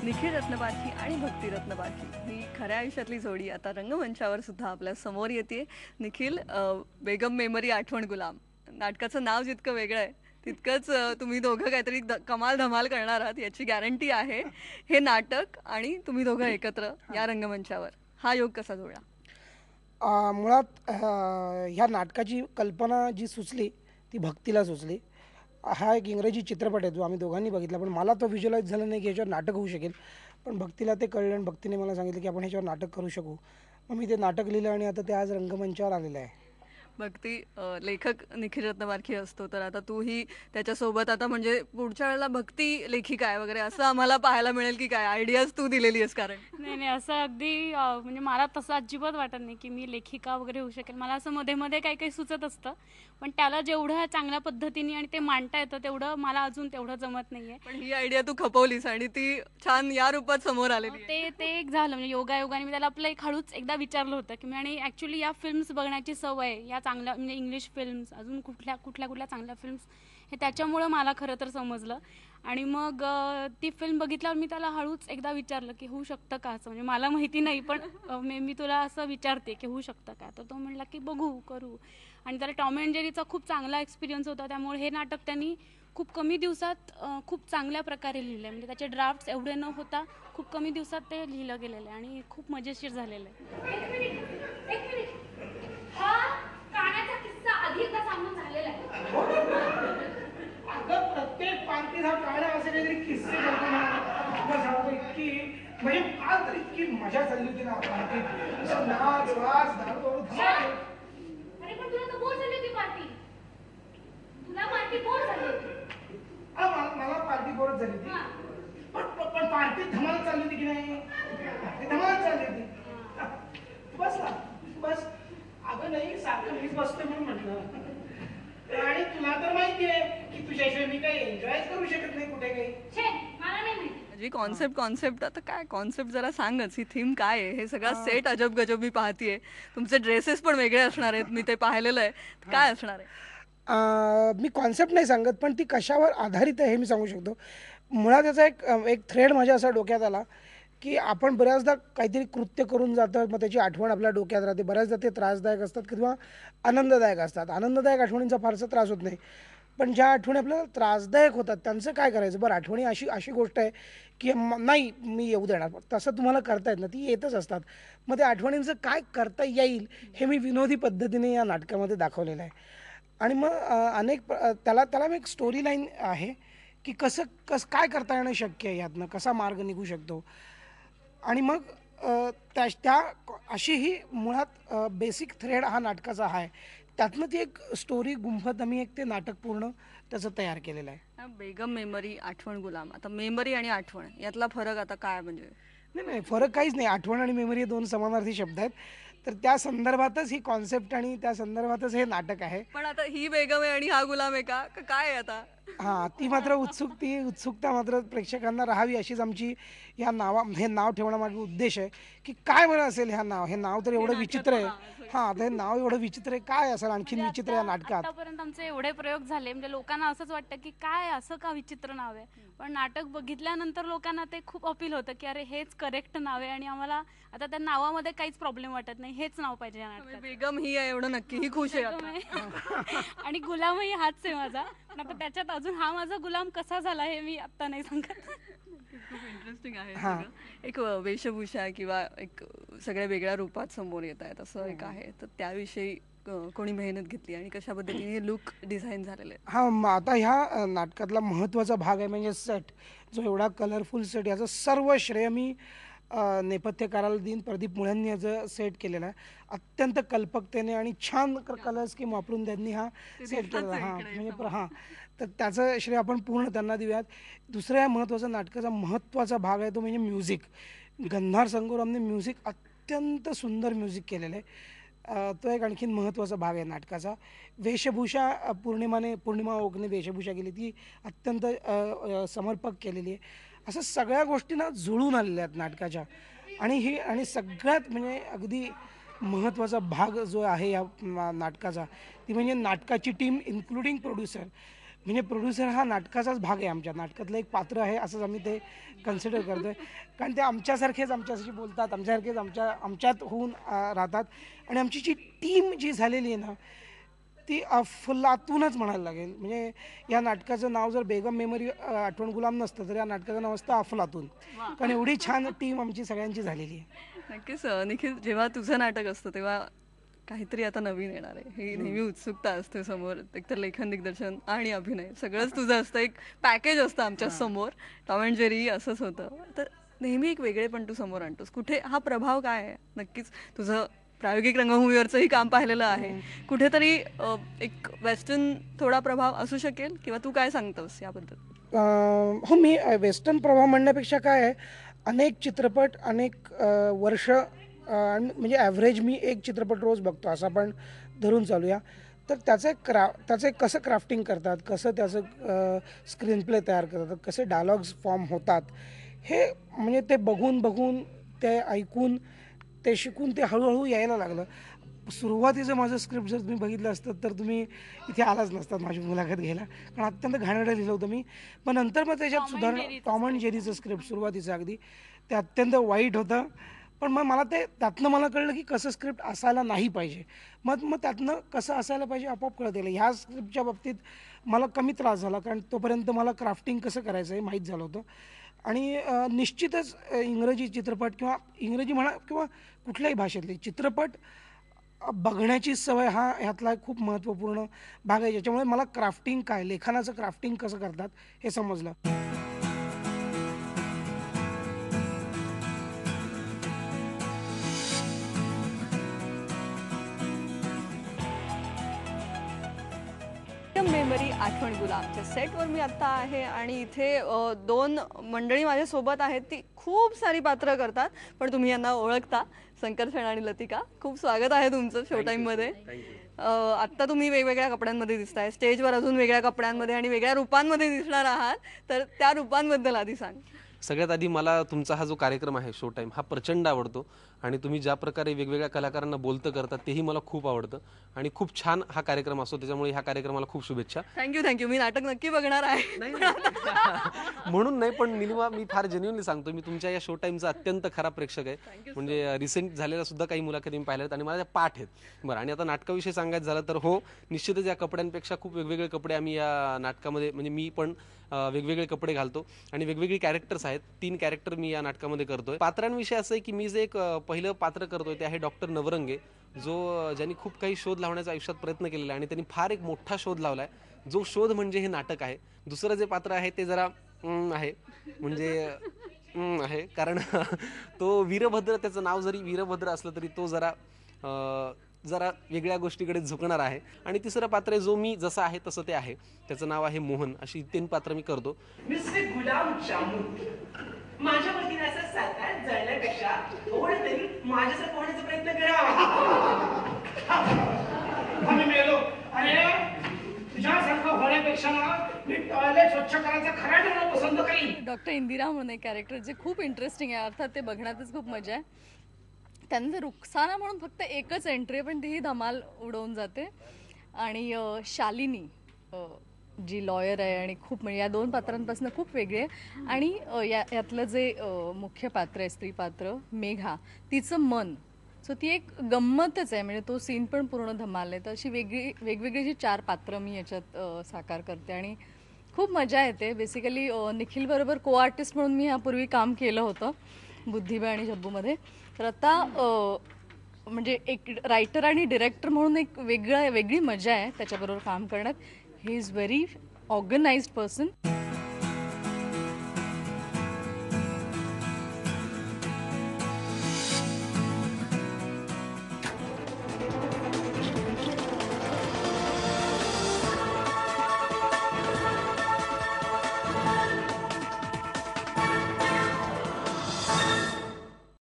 निखिल रत्नबारकी आणि भक्ती रत्नबारकी ही खऱ्या आयुष्यातली जोडी आता रंगमंचावर सुद्धा आपल्या समोर येते. निखिल, बेगम मेमरी आठवण गुलाम नाटकाचं नाव जितकं वेगळं आहे तितकंच तुम्ही दोघं काहीतरी कमाल धमाल करणार आहात याची गॅरंटी आहे. हे नाटक आणि तुम्ही दोघं एकत्र या रंगमंचावर, हा योग कसा जुळला? मुळात ह्या नाटकाची कल्पना जी सुचली ती भक्तीला सुचली. हा एक इंग्रजी चित्रपट आहे जो आम्ही दोघांनी बघितला, पण मला तो व्हिज्युअलाइज झालं नाही की ह्याच्यावर नाटक होऊ शकेल. पण भक्तीला ते कळलं आणि भक्तीने मला सांगितलं की आपण ह्याच्यावर नाटक करू शकू. मग मी ते नाटक लिहिलं आणि आता ते आज रंगमंचावर आलेलं आहे. भक्ती, लेखक निखिल रत्नबारकी असतो, तर आता तूही त्याच्यासोबत आता म्हणजे पुढच्या वेळेला भक्ती लेखिका आहे वगैरे असं आम्हाला पाहायला मिळेल की काय? आयडियाज तू दिलेली आहेस कारण. नाही नाही, असं अगदी म्हणजे मला तसं अजिबात वाटत नाही की मी लेखिका वगैरे होऊ शकेल. मला असं मध्ये मध्ये काही काही सुचत असतं, पण त्याला जेवढं चांगल्या पद्धतीने आणि ते मांडता येतं तेवढं मला अजून तेवढं जमत नाहीये. पण ही आयडिया तू खपवलीस आणि ती छान या रूपात समोर आलेली आहे. ते एक झालं म्हणजे योगायोगाने मी त्याला आपलं एक हळूच एकदा विचारलं होतं की मी, आणि ॲक्च्युली या फिल्म्स बघण्याची सवय या चांगल्या म्हणजे इंग्लिश फिल्म्स अजून कुठल्या कुठल्या कुठल्या चांगल्या फिल्म्स हे त्याच्यामुळं मला खरं तर समजलं. आणि मग ती फिल्म बघितल्यावर मी त्याला हळूच एकदा विचारलं की होऊ शकतं का असं, म्हणजे मला माहिती नाही पण मी तुला असं विचारते की होऊ शकतं का. तर तो म्हणला की बघू करू. आणि त्याला टॉम अँड जेरीचा खूप चांगला एक्सपिरियन्स होता, त्यामुळे हे नाटक त्यांनी खूप कमी दिवसात खूप चांगल्या प्रकारे लिहिलं आहे. म्हणजे त्याचे ड्राफ्ट्स एवढे न होता खूप कमी दिवसात ते लिहिलं गेलेलं आहे आणि खूप मजेशीर झालेलं आहे. अगं प्रत्येक पार्टीत हा काढा असे काहीतरी किस्से करतो ना. तुला सांगतो इतकी म्हणजे काल तर इतकी मजा चालली होती ना पार्टीत. असं नाच वास दारू धमाल. अरे पण तुला तर बोर झाली होती पार्टी. तुला पार्टी बोर झाली होती. मला पार्टी बोरच झाली होती. पण पार्टीत धमाल चालली होती की नाही? धमाल चालली होती. बस ना बस. अगं नाही, सारखं मीच बसतोय म्हणून म्हटलं. आणि तुला तर माहिती आहे की तुझ्याशिवाय मी काही एन्जॉय करू शकत नाही कुठे काही. छे, मला नाही माहिती. जी कॉन्सेप्ट आता काय कॉन्सेप्ट जरा सांगच. ही थीम काय आहे? हे सगळा सेट अजब गजब मी पाहतीये. तुमचे ड्रेसेस पण वेगळे असणार आहेत, मी ते पाहिलेलं आहे. काय असणार आहे? मी कॉन्सेप्ट नाही सांगत, पण ती कशावर आधारित आहे हे मी सांगू शकतो. मुळात याचा एक थ्रेड माझ्या असा डोक्यात आला की आपण बऱ्याचदा काहीतरी कृत्य करून जातं, मग त्याची आठवण आपल्या डोक्यात राहते. बऱ्याचदा ते त्रासदायक असतात किंवा आनंददायक असतात. आनंददायक आठवणींचा फारसा त्रास होत नाही, पण ज्या आठवणी आपल्याला त्रासदायक होतात त्यांचं काय करायचं? बरं, आठवणी अशी गोष्ट आहे की नाही मी येऊ देणार, तसं तुम्हाला करता येत ना, ती येतच असतात. मग त्या आठवणींचं काय करता येईल हे मी विनोदी पद्धतीने या नाटकामध्ये दाखवलेलं आहे. आणि मग त्याला मी एक स्टोरी लाईन आहे की कसं काय करता येणं शक्य आहे, यातनं कसा मार्ग निघू शकतो. आणि मग त्या अशी ही मुळात बेसिक थ्रेड हा नाटकाचा आहे. त्यातनं ती एक स्टोरी गुंफत आम्ही एक ते नाटक पूर्ण त्याचं तयार केलेलं आहे. बेगम मेमरी आठवण गुलाम, आता मेमरी आणि आठवण यातला फरक आता काय? म्हणजे नाही, फरक काहीच नाही. आठवण आणि मेमरी हे दोन समानार्थी शब्द आहेत. तर त्या संदर्भातच ही कॉन्सेप्ट आणि त्या संदर्भातच हे नाटक आहे. पण आता ही बेगम आहे आणि हा गुलाम आहे का काय आहे आता? हां, ती मात्र उत्सुकता मात्र प्रेक्षकांना राहावी अशीच आमची हे नाव ठेवण्यामागे उद्देश आहे की काय बरं असेल हे नाव तर एवढं विचित्र आहे. हां, तर हे नाव एवढं विचित्र आहे, काय असेल आणखीन विचित्र या नाटकात? आतापर्यंत आमचे एवढे प्रयोग झाले म्हणजे लोकांना असंच वाटतं की काय असं का विचित्र नाव आहे, पण नाटक बघितल्यानंतर लोकांना ते खूप अपील होतं की अरे हेच करेक्ट नाव आहे आणि आम्हाला आता त्या नावामध्ये काहीच प्रॉब्लेम वाटत नाही, हेच नाव पाहिजे या नाटकात. बेगम ही आहे एवढं नक्की, ही खुश आहे आता. आणि गुलामही हाच आहे माझा. आता त्याच्यात अजून हा माझा गुलाम कसा झाला हे मी आता नाही सांगत. खूप इंटरेस्टिंग आहे सगळं. एक वेशभूषा किंवा एक सगळ्या वेगळ्या रूपात समोर येत आहेत असं एक आहे, तर त्याविषयी कोणी मेहनत घेतली आणि कशा पद्धतीने हे लुक डिझाईन झालेले आहेत? हां, आता ह्या नाटकातला महत्त्वाचा भाग आहे म्हणजे सेट. जो एवढा कलरफुल सेट, याचं सर्व श्रेय मी नेपथ्यकाराला देईन. प्रदीप मुळ्यांनी याचं सेट केलेलं आहे अत्यंत कल्पकतेने आणि छान कलर स्कीम वापरून त्यांनी हा सेट केलेला. हां, म्हणजे तर त्याचं श्रेय आपण पूर्ण त्यांना देऊयात. दुसऱ्या महत्त्वाचा नाटकाचा महत्त्वाचा भाग आहे तो म्हणजे म्युझिक. गंधार संगोरामने म्युझिक अत्यंत सुंदर म्युझिक केलेलं आहे. तो एक आणखीन महत्त्वाचा भाग आहे नाटकाचा. वेशभूषा पौर्णिमा ओकने वेशभूषा केली, ती अत्यंत समर्पक केलेली आहे. असं सगळ्या गोष्टींना जुळून आलेल्या आहेत नाटकाच्या. आणि सगळ्यात म्हणजे अगदी महत्त्वाचा भाग जो आहे या नाटकाचा ती म्हणजे नाटकाची टीम इन्क्लुडिंग प्रोड्युसर. म्हणजे प्रोड्युसर हा नाटकाचाच भाग आहे, आमच्या नाटकातलं एक पात्र आहे असंच आम्ही ते कन्सिडर करतो आहे. कारण ते आमच्यासारखेच आमच्याशी बोलतात, आमच्यासारखेच आमच्यात होऊन राहतात. आणि आमची जी टीम जी झालेली आहे ना ती अफलातूनच म्हणायला लागेल. म्हणजे या नाटकाचं नाव जर बेगम मेमरी आठवण गुलाम नसतं तर या नाटकाचं नाव असतं अफलातून. कारण एवढी छान टीम आमची सगळ्यांची झालेली आहे. नक्कीच निखिल, जेव्हा तुझं नाटक असतं तेव्हा काहीतरी आता नवीन येणार आहे ही नेहमी उत्सुकता असते समोर. एकतर लेखन, दिग्दर्शन आणि अभिनय सगळंच तुझं असतं, एक पॅकेज असतं आमच्या समोर. टॉम अँड जेरी असंच होतं. तर नेहमी एक वेगळेपण तू समोर आणतोस. कुठे हा प्रभाव काय आहे? नक्कीच तुझं प्रायोगिक रंगभूमीवरचंही काम पाहिलेलं आहे. कुठेतरी एक वेस्टर्न थोडा प्रभाव असू शकेल, किंवा तू काय सांगतोस याबद्दल? हो, मी वेस्टर्न प्रभाव म्हणण्यापेक्षा काय आहे, अनेक चित्रपट अनेक वर्ष म्हणजे ॲव्हरेज मी एक चित्रपट रोज बघतो असं आपण धरून चालूया. तर त्याचं एक कसं क्राफ्टिंग करतात, कसं त्याचं स्क्रीन प्ले तयार करतात, कसे डायलॉग्स फॉर्म होतात, हे म्हणजे ते बघून ते ऐकून ते शिकून ते हळूहळू यायला लागलं. सुरुवातीचं माझं स्क्रिप्ट जर तुम्ही बघितलं असतं तर तुम्ही इथे आलाच नसतात माझी मुलाखत घ्यायला, कारण अत्यंत घाणेरडं लिहिलं होतं मी. पण नंतर मग त्याच्यात सुधारणा, टॉम अँड जेरीचं स्क्रिप्ट सुरुवातीचं अगदी ते अत्यंत वाईट होतं. पण मग मला त्यातनं मला कळलं की कसं स्क्रिप्ट असायला नाही पाहिजे. मग त्यातनं कसं असायला पाहिजे आपोआप कळत गेलं. ह्या स्क्रिप्टच्या बाबतीत मला कमी त्रास झाला, कारण तोपर्यंत मला क्राफ्टिंग कसं करायचं हे माहीत झालं होतं. आणि निश्चितच इंग्रजी चित्रपट किंवा इंग्रजी म्हणा किंवा कुठल्याही भाषेतले चित्रपट बघण्याची सवय हा ह्यातला एक खूप महत्त्वपूर्ण भाग आहे, ज्याच्यामुळे मला क्राफ्टिंग काय, लेखनाचं क्राफ्टिंग कसं करतात हे समजलं. मेमरी आठवण गुलामच्या सेटवर मी आत्ता आहे आणि इथे दोन मंडळी माझ्यासोबत आहेत. ती खूप सारी पात्र करतात, पण तुम्ही यांना ओळखता, शंकर सेन आणि लतिका. खूप स्वागत आहे तुमचं शो टाईममध्ये. आत्ता तुम्ही वेगवेगळ्या कपड्यांमध्ये दिसताय, स्टेजवर अजून वेगळ्या कपड्यांमध्ये आणि वेगळ्या रूपांमध्ये दिसणार आहात. तर त्या रूपांबद्दल आधी सांग. सगळ्यात आधी मला तुमचा हा जो कार्यक्रम आहे शो टाईम हा प्रचंड आवडतो. आणि तुम्ही ज्या प्रकारे वेगवेगळ्या कलाकारांना बोलतं करतात तेही मला खूप आवडतं. आणि खूप छान हा कार्यक्रम असतो, त्याच्यामुळे ह्या कार्यक्रमाला खूप शुभेच्छा. थँक्यू. मी नाटक नक्की बघणार आहे. म्हणून नाही, पण निलिमा मी फार जेन्युइनली सांगतो, मी तुमच्या या शो टाईमचा अत्यंत खरा प्रेक्षक आहे. म्हणजे रिसेंट झालेल्या सुद्धा काही मुलाखती मी पाहिल्या आहेत आणि मला त्या पाठ आहेत. बरं, आणि आता नाटकाविषयी सांगायचं झालं तर हो, निश्चितच या कपड्यांपेक्षा खूप वेगवेगळे कपडे आम्ही या नाटकामध्ये, म्हणजे मी पण वेगवेगळे कपडे घालतो आणि वेगवेगळी कॅरेक्टर्स आहेत. 3 कॅरेक्टर मी या नाटकामध्ये करतोय. पात्रांविषयी असं आहे की मी जे एक पहिलं पात्र करतोय ते आहे डॉक्टर नवरंगे, जो ज्यांनी खूप काही शोध लावण्याचा आयुष्यात प्रयत्न केलेला आहे आणि त्यांनी फार एक मोठा शोध लावलाय. जो शोध म्हणजे हे नाटक आहे. दुसरं जे पात्र आहे ते जरा आहे, म्हणजे आहे, कारण तो वीरभद्र, त्याचं नाव जरी वीरभद्र असलं तरी तो जरा वेगळ्या गोष्टीकडे झुकणार आहे. आणि तिसरं पात्र जो मी जसं आहे तसं ते आहे, त्याचं नाव आहे मोहन. अशी 3 पात्र मी करतो. मिस्टर गुलाम जामुन, माझ्या वतीने असं सातार जळण्यापेक्षा थोडं तरी माझ्यासारखं होण्याचा प्रयत्न करा. आम्ही मेलो. अरे तुझ्यासारखं होण्यापेक्षा ना मी टॉयलेट स्वच्छ करायचा खरा ठरवणं पसंत करीन. डॉक्टर इंदिरा म्हणून एक कॅरेक्टर जे खूप इंटरेस्टिंग आहे, अर्थात ते बघण्यातच खूप मजा आहे. त्यानंतर रुखसाना म्हणून फक्त एकच एंट्री आहे, पण तीही धमाल उडवून जाते. आणि शालिनी जी लॉयर आहे आणि खूप, म्हणजे या 2 पात्रांपासून खूप वेगळे आहे. आणि यातलं जे मुख्य पात्र आहे, स्त्री पात्र मेघा, तिचं मन, सो ती एक गंमतच आहे. म्हणजे तो सीन पण पूर्ण धमाल आहे. तर अशी वेगवेगळी जी 4 पात्र मी याच्यात साकार करते आणि खूप मजा येते. बेसिकली निखिलबरोबर को आर्टिस्ट म्हणून मी यापूर्वी काम केलं होतं बुद्धिबळ आणि झब्बूमध्ये. तर आता म्हणजे एक रायटर आणि डिरेक्टर म्हणून एक वेगळी मजा आहे त्याच्याबरोबर काम करण्यात. He is very organised person.